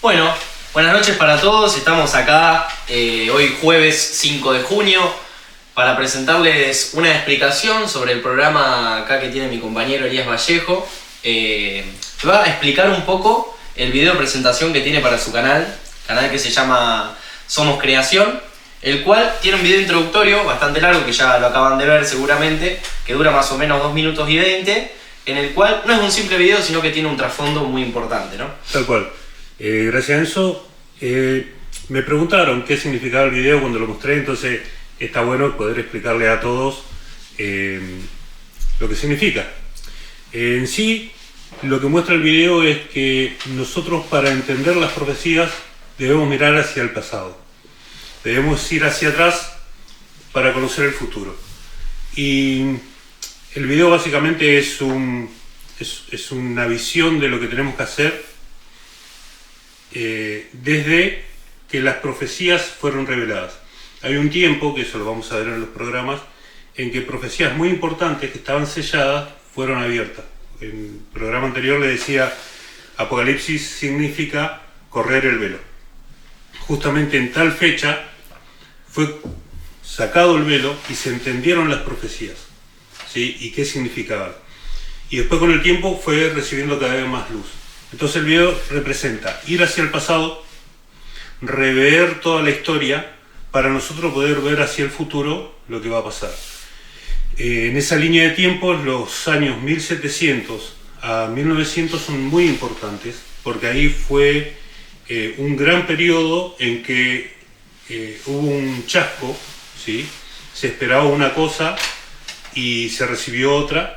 Bueno, buenas noches para todos. Estamos acá hoy jueves 5 de junio para presentarles una explicación sobre el programa acá que tiene mi compañero Elías Vallejo. Va a explicar un poco el video presentación que tiene para su canal que se llama Somos Creación, el cual tiene un video introductorio bastante largo que ya lo acaban de ver seguramente, que dura más o menos 2 minutos y 20, en el cual no es un simple video, sino que tiene un trasfondo muy importante, ¿no? Tal cual. Gracias a Enzo. Me preguntaron qué significaba el video cuando lo mostré, entonces está bueno poder explicarle a todos lo que significa. En sí, lo que muestra el video es que nosotros, para entender las profecías, debemos mirar hacia el pasado. Debemos ir hacia atrás para conocer el futuro. Y el video básicamente es una visión de lo que tenemos que hacer desde que las profecías fueron reveladas. Hay un tiempo, que eso lo vamos a ver en los programas, en que profecías muy importantes que estaban selladas fueron abiertas. En el programa anterior le decía, Apocalipsis significa correr el velo. Justamente en tal fecha fue sacado el velo y se entendieron las profecías, ¿sí? Y qué significaban. Y después con el tiempo fue recibiendo cada vez más luz. Entonces el video representa ir hacia el pasado, rever toda la historia para nosotros poder ver hacia el futuro lo que va a pasar. En esa línea de tiempo, los años 1700 a 1900 son muy importantes, porque ahí fue un gran periodo en que hubo un chasco, ¿sí? Se esperaba una cosa y se recibió otra.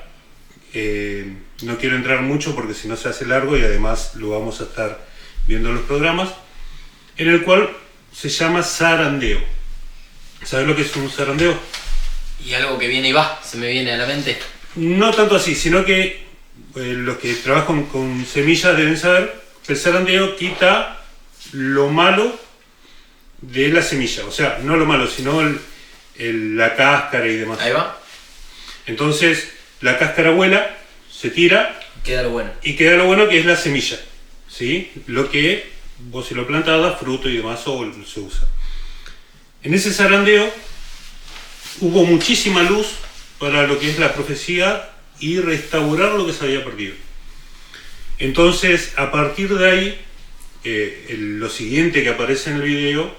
No quiero entrar mucho porque si no se hace largo, y además lo vamos a estar viendo en los programas, en el cual se llama zarandeo. ¿Sabes lo que es un zarandeo? Y algo que viene y va, se me viene a la mente. No tanto así, sino que los que trabajan con semillas deben saber que el zarandeo quita lo malo de la semilla. O sea, no lo malo, sino la cáscara y demás. Ahí va. Entonces, la cáscara vuela, se tira. Queda lo bueno. Y queda lo bueno, que es la semilla, ¿sí? Lo que vos, si lo plantás, da fruto y demás, o se usa. En ese zarandeo hubo muchísima luz para lo que es la profecía y restaurar lo que se había perdido. Entonces, a partir de ahí, lo siguiente que aparece en el video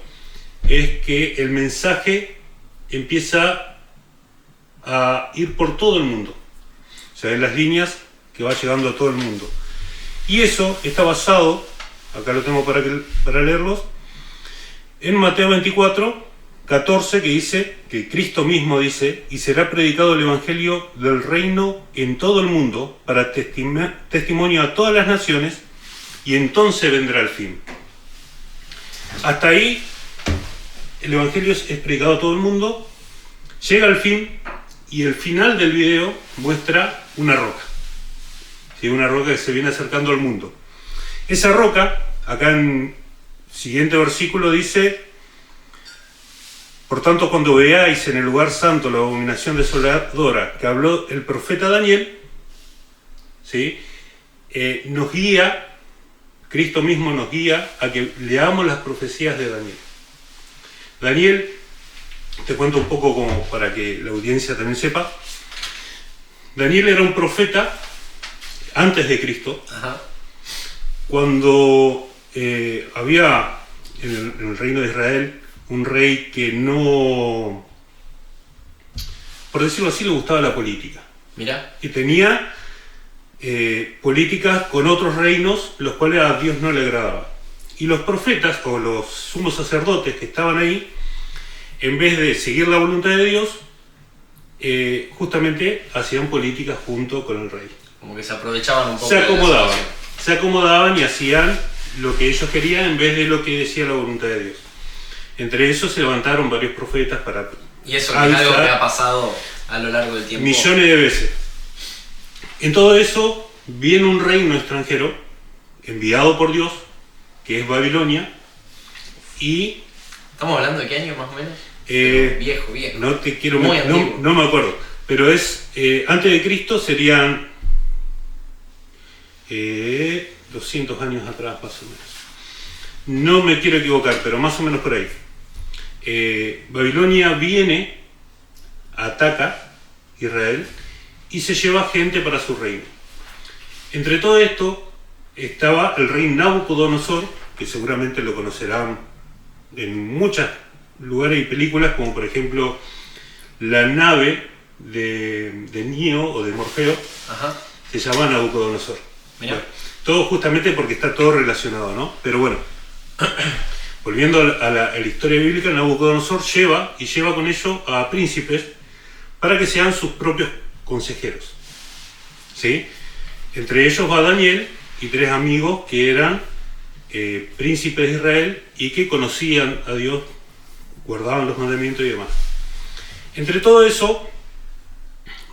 es que el mensaje empieza a ir por todo el mundo. O sea, en las líneas que va llegando a todo el mundo. Y eso está basado, acá lo tengo para leerlos, en Mateo 24, 14, que dice, que Cristo mismo dice, y será predicado el Evangelio del Reino en todo el mundo para testimonio a todas las naciones, y entonces vendrá el fin. Hasta ahí, el Evangelio es predicado a todo el mundo, llega al fin, y el final del video muestra una roca. ¿Sí? Una roca que se viene acercando al mundo. Esa roca, acá en el siguiente versículo dice, por tanto, cuando veáis en el lugar santo la abominación desoladora que habló el profeta Daniel, ¿sí? Nos guía, Cristo mismo nos guía a que leamos las profecías de Daniel. Daniel, te cuento un poco como para que la audiencia también sepa. Daniel era un profeta antes de Cristo. Ajá. Cuando había en el reino de Israel un rey que no, por decirlo así, le gustaba la política. Mirá. Y tenía políticas con otros reinos, los cuales a Dios no le agradaba. Y los profetas, o los sumos sacerdotes que estaban ahí, en vez de seguir la voluntad de Dios, justamente hacían políticas junto con el rey. Como que se aprovechaban un poco. Se acomodaban y hacían lo que ellos querían en vez de lo que decía la voluntad de Dios. Entre esos se levantaron varios profetas para... Y eso es algo que ha pasado a lo largo del tiempo. Millones de veces. En todo eso viene un reino extranjero enviado por Dios, que es Babilonia, y... ¿Estamos hablando de qué año más o menos? Viejo. No te quiero... No me acuerdo. Pero es... antes de Cristo serían... 200 años atrás más o menos. no me quiero equivocar, pero más o menos por ahí. Babilonia viene, ataca Israel y se lleva gente para su reino. Entre todo esto estaba el rey Nabucodonosor, que seguramente lo conocerán en muchos lugares y películas, como por ejemplo la nave de Neo o de Morfeo. Ajá. Se llama Nabucodonosor. Mirá. Bueno, todo justamente porque está todo relacionado, ¿no? Pero bueno, volviendo a la historia bíblica, Nabucodonosor lleva con ello a príncipes para que sean sus propios consejeros, ¿sí? Entre ellos va Daniel y 3 amigos que eran príncipes de Israel y que conocían a Dios, guardaban los mandamientos y demás. Entre todo eso,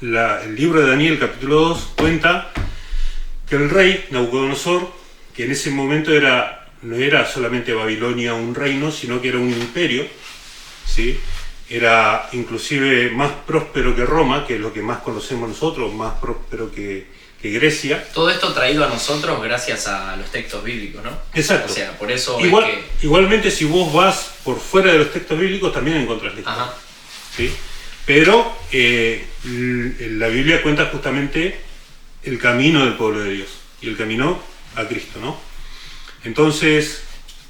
el libro de Daniel, capítulo 2, cuenta que el rey Nabucodonosor, que en ese momento no era solamente Babilonia un reino, sino que era un imperio, ¿sí? Era inclusive más próspero que Roma, que es lo que más conocemos nosotros, más próspero que Grecia. Todo esto traído a nosotros gracias a los textos bíblicos, ¿no? Exacto. O sea, por eso Igualmente, si vos vas por fuera de los textos bíblicos, también encontrás la historia. Ajá. ¿Sí? Pero la Biblia cuenta justamente el camino del pueblo de Dios y el camino a Cristo, ¿no? Entonces,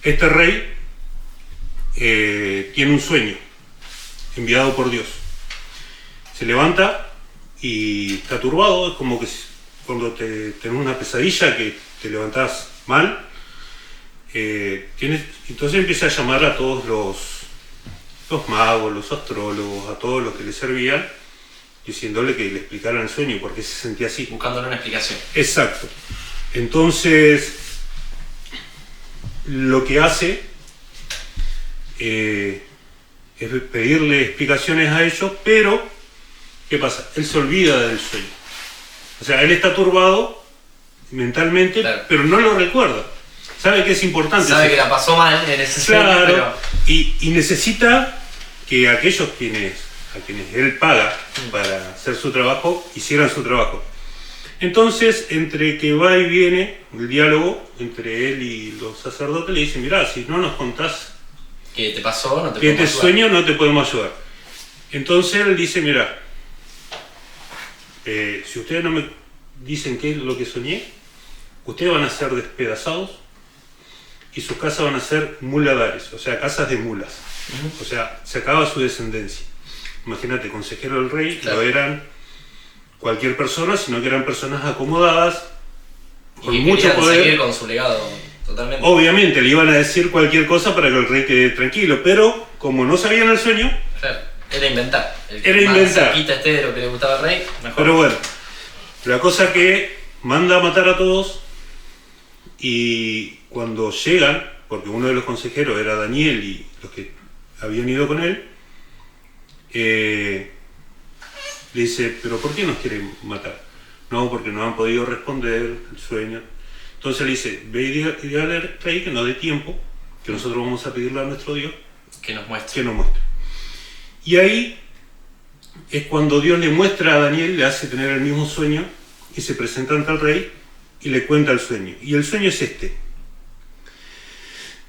este rey tiene un sueño enviado por Dios. Se levanta y está turbado, es como que cuando tenés una pesadilla que te levantás mal, entonces empieza a llamar a todos los magos, los astrólogos, a todos los que le servían, diciéndole que le explicaran el sueño y por qué se sentía así. Buscándole una explicación. Exacto. Entonces, lo que hace es pedirle explicaciones a ellos, pero ¿qué pasa? Él se olvida del sueño. O sea, él está turbado mentalmente, claro, pero no lo recuerda. Sabe que es importante. Sabe que la pasó mal en ese sueño, claro, pero... y necesita que aquellos a quienes él paga para hacer su trabajo, hicieran su trabajo. Entonces, entre que va y viene el diálogo entre él y los sacerdotes, le dicen, mirá, si no nos contás ¿qué te pasó? No te que podemos este sueño, no te podemos ayudar. Entonces él dice, mirá, si ustedes no me dicen qué es lo que soñé, ustedes van a ser despedazados y sus casas van a ser muladares, o sea, casas de mulas. O sea, se acaba su descendencia. Imagínate, consejero del rey, claro, no eran cualquier persona, sino que eran personas acomodadas, con mucho poder. Seguir con su legado, totalmente. Obviamente, le iban a decir cualquier cosa para que el rey quede tranquilo, pero como no sabían el sueño... Claro, era inventar. Era inventar. Cerquita esté de lo que le gustaba al rey, mejor. Pero bueno, la cosa que manda a matar a todos y cuando llegan, porque uno de los consejeros era Daniel y los que habían ido con él, le dice, pero ¿por qué nos quieren matar? No, porque no han podido responder el sueño. Entonces le dice, ve y dígale al rey que nos dé tiempo, que nosotros vamos a pedirle a nuestro Dios que nos muestre. Que nos muestre. Y ahí es cuando Dios le muestra a Daniel, le hace tener el mismo sueño y se presenta ante el rey y le cuenta el sueño. Y el sueño es este.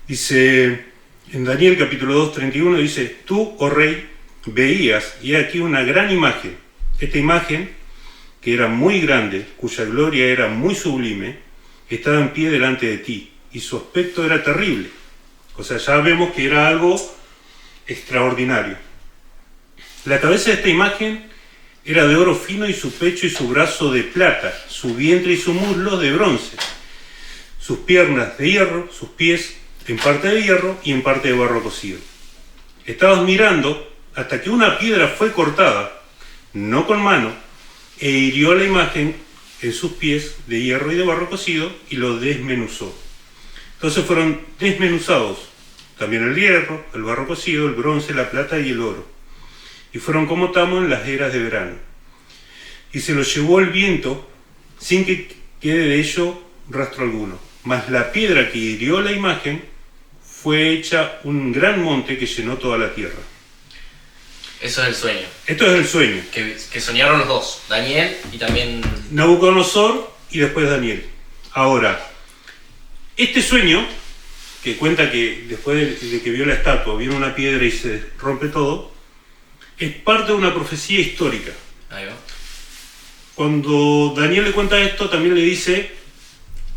Dice, en Daniel capítulo 2, 31, dice, tú, oh rey, veías, y aquí una gran imagen. Esta imagen, que era muy grande, cuya gloria era muy sublime, estaba en pie delante de ti, y su aspecto era terrible. O sea, ya vemos que era algo extraordinario. La cabeza de esta imagen era de oro fino y su pecho y su brazo de plata, su vientre y su muslo de bronce, sus piernas de hierro, sus pies en parte de hierro y en parte de barro cocido. Estabas mirando hasta que una piedra fue cortada, no con mano, e hirió la imagen en sus pies de hierro y de barro cocido y lo desmenuzó. Entonces fueron desmenuzados también el hierro, el barro cocido, el bronce, la plata y el oro. Y fueron como tamo en las eras de verano. Y se los llevó el viento sin que quede de ello rastro alguno. Mas la piedra que hirió la imagen fue hecha un gran monte que llenó toda la tierra. Eso es el sueño. Esto es el sueño. Que soñaron los dos, Daniel y también... Nabucodonosor y después Daniel. Ahora, este sueño que cuenta que después de que vio la estatua, viene una piedra y se rompe todo, es parte de una profecía histórica. Ahí va. Cuando Daniel le cuenta esto, también le dice,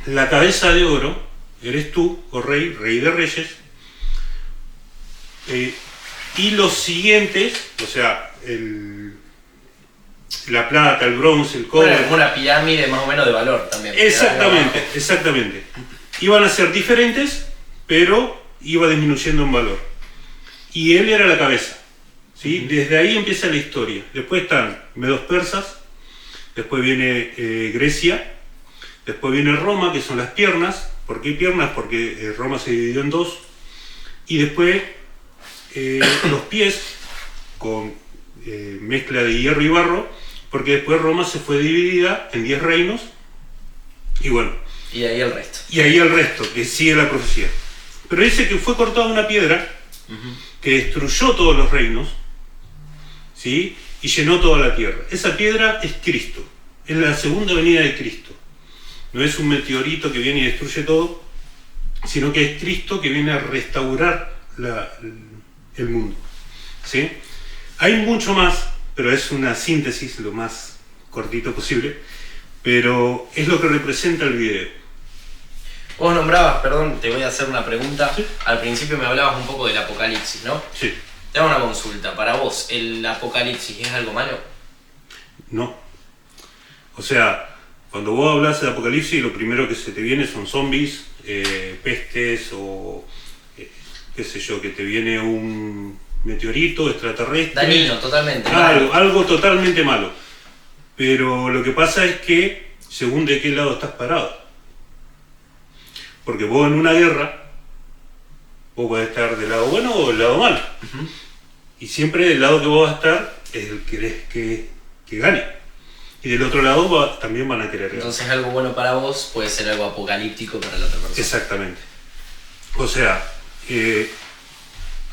la cabeza de oro eres tú, oh rey, rey de reyes, y los siguientes, o sea, la plata, el bronce, el cobre... Bueno, como una pirámide más o menos de valor también. Exactamente, exactamente. Iban a ser diferentes, pero iba disminuyendo en valor. Y él era la cabeza, ¿sí? Desde ahí empieza la historia. Después están medos persas, después viene Grecia, después viene Roma, que son las piernas. ¿Por qué piernas? Porque Roma se dividió en dos. Y después los pies, con mezcla de hierro y barro, porque después Roma se fue dividida en 10 reinos. Y bueno. Y ahí el resto. Y ahí el resto, que sigue la profecía. Pero dice que fue cortada una piedra que destruyó todos los reinos, ¿sí? Y llenó toda la tierra. Esa piedra es Cristo, es la segunda venida de Cristo. No es un meteorito que viene y destruye todo, sino que es Cristo que viene a restaurar el mundo, ¿sí? Hay mucho más, pero es una síntesis lo más cortito posible, pero es lo que representa el video. Vos nombrabas, perdón, te voy a hacer una pregunta. Sí. Al principio me hablabas un poco del apocalipsis, ¿no? Sí. Te hago una consulta. Para vos, ¿el apocalipsis es algo malo? No. O sea, cuando vos hablas de apocalipsis, lo primero que se te viene son zombies, pestes o qué sé yo, que te viene un meteorito extraterrestre. Dañino, totalmente. Algo totalmente malo. Pero lo que pasa es que, según de qué lado estás parado. Porque vos en una guerra, vos podés estar del lado bueno o del lado malo. Y siempre del lado que vos vas a estar es el que querés que gane. Y del otro lado también van a querer ganar. Entonces algo bueno para vos puede ser algo apocalíptico para la otra persona. Exactamente. O sea,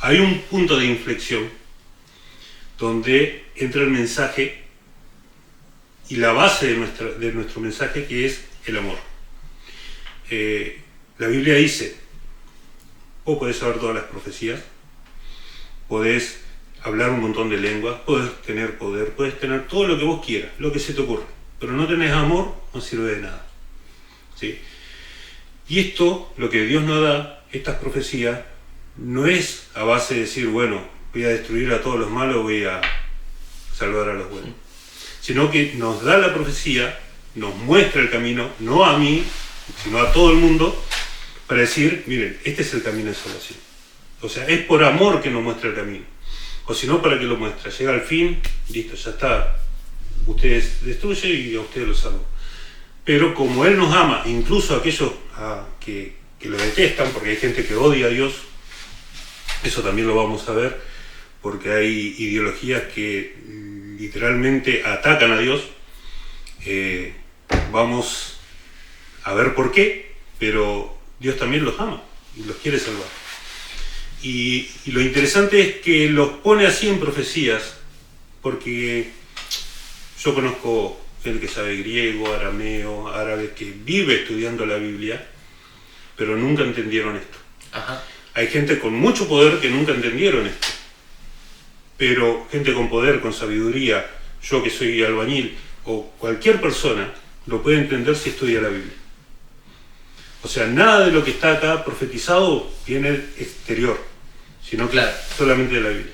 hay un punto de inflexión donde entra el mensaje y la base de nuestro mensaje, que es el amor. La Biblia dice, vos podés saber todas las profecías, podés hablar un montón de lenguas, podés tener poder, podés tener todo lo que vos quieras, lo que se te ocurra, pero no tenés amor, no sirve de nada, ¿sí? Y esto, lo que Dios nos da, estas profecías, no es a base de decir, bueno, voy a destruir a todos los malos, voy a salvar a los buenos, sino que nos da la profecía, nos muestra el camino, no a mí, sino a todo el mundo, para decir, miren, este es el camino de salvación. O sea, es por amor que nos muestra el camino. O si no, ¿para qué lo muestra? Llega al fin, listo, ya está. Ustedes destruyen y a ustedes los salvo. Pero como Él nos ama, incluso a aquellos que lo detestan, porque hay gente que odia a Dios, eso también lo vamos a ver, porque hay ideologías que literalmente atacan a Dios. Vamos a ver por qué, pero Dios también los ama y los quiere salvar. Y lo interesante es que los pone así en profecías, porque yo conozco gente que sabe griego, arameo, árabe, que vive estudiando la Biblia, pero nunca entendieron esto. Ajá. Hay gente con mucho poder que nunca entendieron esto, pero gente con poder, con sabiduría, yo que soy albañil, o cualquier persona, lo puede entender si estudia la Biblia. O sea, nada de lo que está acá profetizado viene exterior, sino que solamente de la Biblia.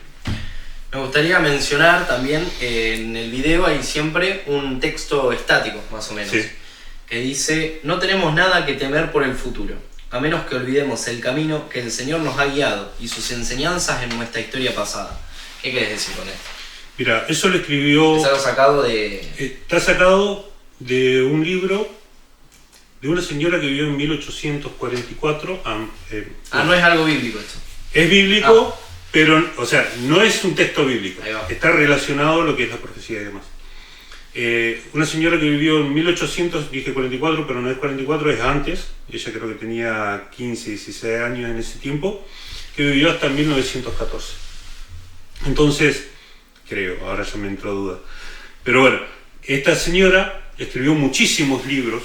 Me gustaría mencionar también, en el video hay siempre un texto estático, más o menos, Sí. que dice, no tenemos nada que temer por el futuro, a menos que olvidemos el camino que el Señor nos ha guiado y sus enseñanzas en nuestra historia pasada. ¿Qué querés decir con esto? Mira, eso lo escribió... Es algo sacado de... Está sacado de un libro de una señora que vivió en 1844. no es algo bíblico esto. Es bíblico, pero, o sea, no es un texto bíblico. Ahí va. Está relacionado a lo que es la profecía y demás. Una señora que vivió en 1800, dije 44, pero no es 44, es antes. Ella creo que tenía 15, 16 años en ese tiempo, que vivió hasta 1914. Entonces, creo, ahora ya me entró duda. Pero bueno, esta señora escribió muchísimos libros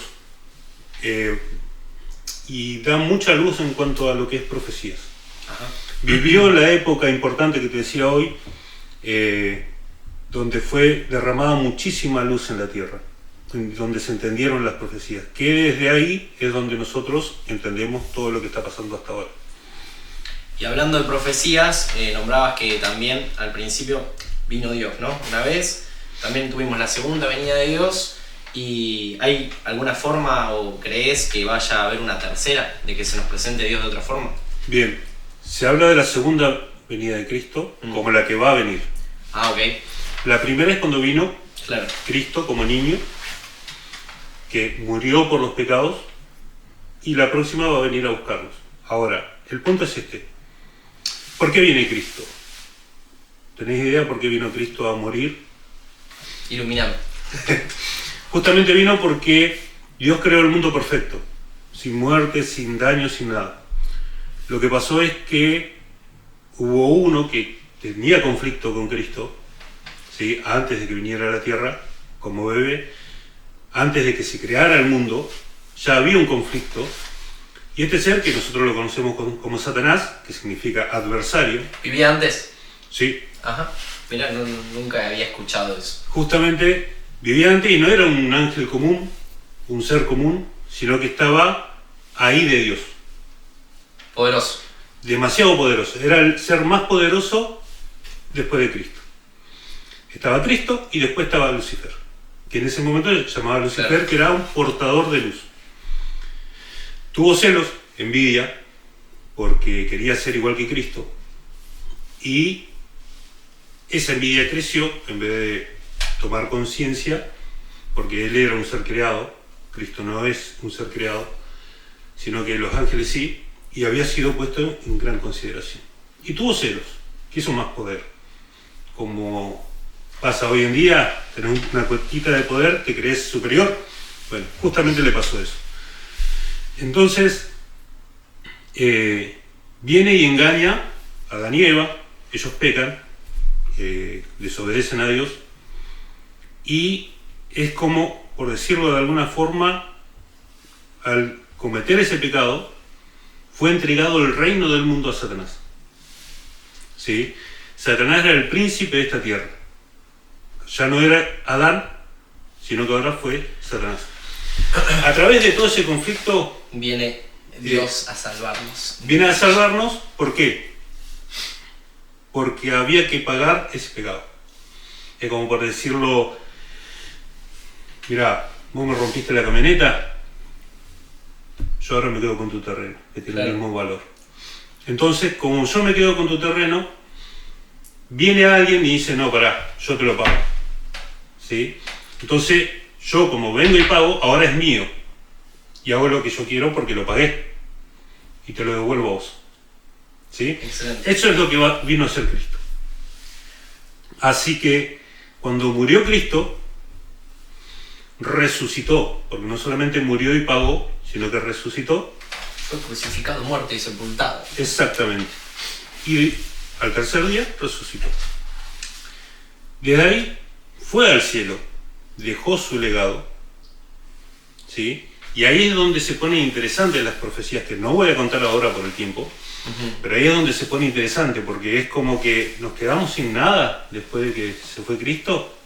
y da mucha luz en cuanto a lo que es profecías. Ajá. Vivió la época importante que te decía hoy, donde fue derramada muchísima luz en la tierra, donde se entendieron las profecías, que desde ahí es donde nosotros entendemos todo lo que está pasando hasta ahora. Y hablando de profecías, nombrabas que también al principio vino Dios, ¿no? Una vez, también tuvimos la segunda venida de Dios, y ¿hay alguna forma o crees que vaya a haber una tercera, de que se nos presente Dios de otra forma? Bien, se habla de la segunda venida de Cristo como la que va a venir. Ah, ok. La primera es cuando vino Claro. Cristo como niño, que murió por los pecados, y la próxima va a venir a buscarnos. Ahora, el punto es este. ¿Por qué viene Cristo? ¿Tenéis idea por qué vino Cristo a morir? Iluminame. Justamente vino porque Dios creó el mundo perfecto, sin muerte, sin daño, sin nada. Lo que pasó es que hubo uno que tenía conflicto con Cristo, ¿sí? Antes de que viniera a la tierra, como bebé, antes de que se creara el mundo, ya había un conflicto. Y este ser, que nosotros lo conocemos como Satanás, que significa adversario, ¿Vivía antes? ¿sí? Ajá. Mira, nunca había escuchado eso. Justamente vivía antes y no era un ángel común, un ser común, sino que estaba ahí de Dios. Poderoso. Demasiado poderoso. Era el ser más poderoso después de Cristo. Estaba Cristo y después estaba Lucifer, que en ese momento se llamaba Lucifer, claro, que era un portador de luz. Tuvo celos, envidia, porque quería ser igual que Cristo, y esa envidia creció en vez de tomar conciencia, porque él era un ser creado, Cristo no es un ser creado, sino que los ángeles sí, y había sido puesto en gran consideración. Y tuvo celos, quiso más poder. Como pasa hoy en día, tenés una cuetita de poder, te crees superior. Bueno, justamente le pasó eso. Entonces, viene y engaña a Adán y Eva, ellos pecan, desobedecen a Dios, y es como, por decirlo de alguna forma, al cometer ese pecado, fue entregado el reino del mundo a Satanás. ¿Sí? Satanás era el príncipe de esta tierra. Ya no era Adán, sino que ahora fue Satanás. A través de todo ese conflicto viene Dios a salvarnos. Viene a salvarnos, ¿por qué? Porque había que pagar ese pecado. Es como por decirlo, mira, vos me rompiste la camioneta, yo ahora me quedo con tu terreno, que tiene el mismo valor. Entonces, como yo me quedo con tu terreno, viene alguien y dice, no, pará, yo te lo pago. ¿Sí? Entonces, yo como vengo y pago, ahora es mío. Y hago lo que yo quiero porque lo pagué. Y te lo devuelvo a vos. ¿Sí? Excelente. Eso es lo que vino a ser Cristo. Así que, cuando murió Cristo, resucitó. Porque no solamente murió y pagó, sino que resucitó. Fue crucificado, muerto y sepultado. Exactamente. Y al tercer día resucitó. Desde ahí fue al cielo, dejó su legado, ¿sí? Y ahí es donde se ponen interesantes las profecías, que no voy a contar ahora por el tiempo, pero ahí es donde se pone interesante, porque es como que nos quedamos sin nada después de que se fue Cristo.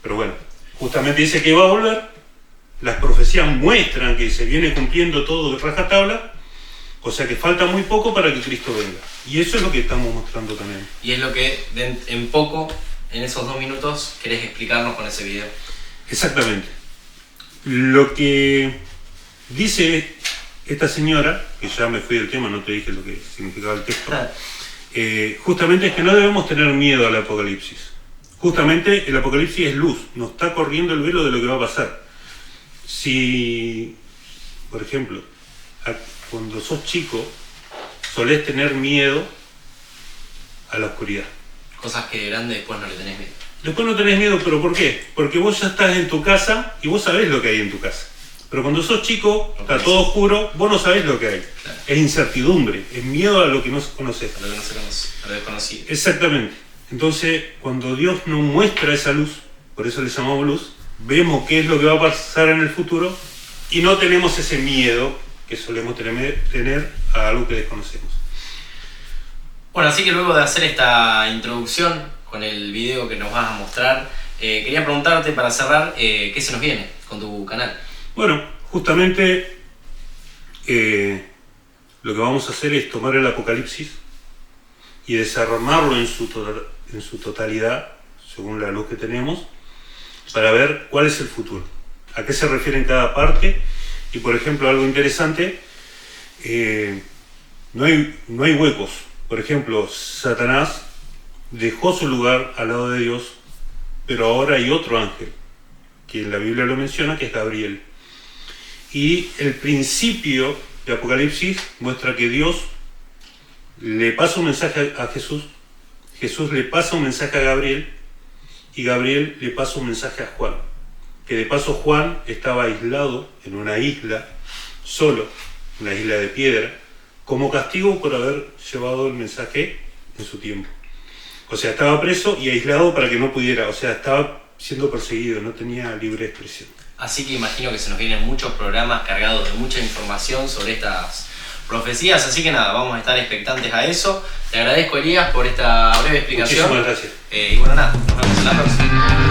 Pero bueno, justamente dice que va a volver, las profecías muestran que se viene cumpliendo todo de rajatabla, o sea que falta muy poco para que Cristo venga. Y eso es lo que estamos mostrando también. Y es lo que en poco, en esos 2 minutos, querés explicarnos con ese video. Exactamente. Lo que dice esta señora, que ya me fui del tema, no te dije lo que significaba el texto, justamente es que no debemos tener miedo al Apocalipsis. Justamente el Apocalipsis es luz, nos está corriendo el velo de lo que va a pasar. Si, por ejemplo, cuando sos chico, solés tener miedo a la oscuridad. Cosas que de grande después no le tenés miedo. Después no tenés miedo, ¿pero por qué? Porque vos ya estás en tu casa y vos sabés lo que hay en tu casa. Pero cuando sos chico, está todo oscuro, vos no sabés lo que hay. Claro. Es incertidumbre, es miedo a lo que no conoces. A lo que no se conoce, a lo desconocido. Exactamente. Entonces, cuando Dios nos muestra esa luz, por eso le llamamos luz, vemos qué es lo que va a pasar en el futuro y no tenemos ese miedo que solemos tener a algo que desconocemos. Bueno, así que luego de hacer esta introducción con el video que nos vas a mostrar, quería preguntarte para cerrar, ¿qué se nos viene con tu canal? Bueno, justamente lo que vamos a hacer es tomar el Apocalipsis y desarmarlo en su totalidad, según la luz que tenemos, para ver cuál es el futuro, a qué se refiere en cada parte. Y por ejemplo, algo interesante, no hay huecos. Por ejemplo, Satanás dejó su lugar al lado de Dios, pero ahora hay otro ángel, que en la Biblia lo menciona, que es Gabriel. Y el principio de Apocalipsis muestra que Dios le pasa un mensaje a Jesús, Jesús le pasa un mensaje a Gabriel, y Gabriel le pasa un mensaje a Juan. Que de paso Juan estaba aislado en una isla, solo, una isla de piedra, como castigo por haber llevado el mensaje en su tiempo. O sea, estaba preso y aislado para que no pudiera, o sea, estaba siendo perseguido, no tenía libre expresión. Así que imagino que se nos vienen muchos programas cargados de mucha información sobre estas profecías, así que nada, vamos a estar expectantes a eso. Te agradezco, Elías, por esta breve explicación. Muchísimas gracias. Y bueno, nada, nos vemos en la próxima.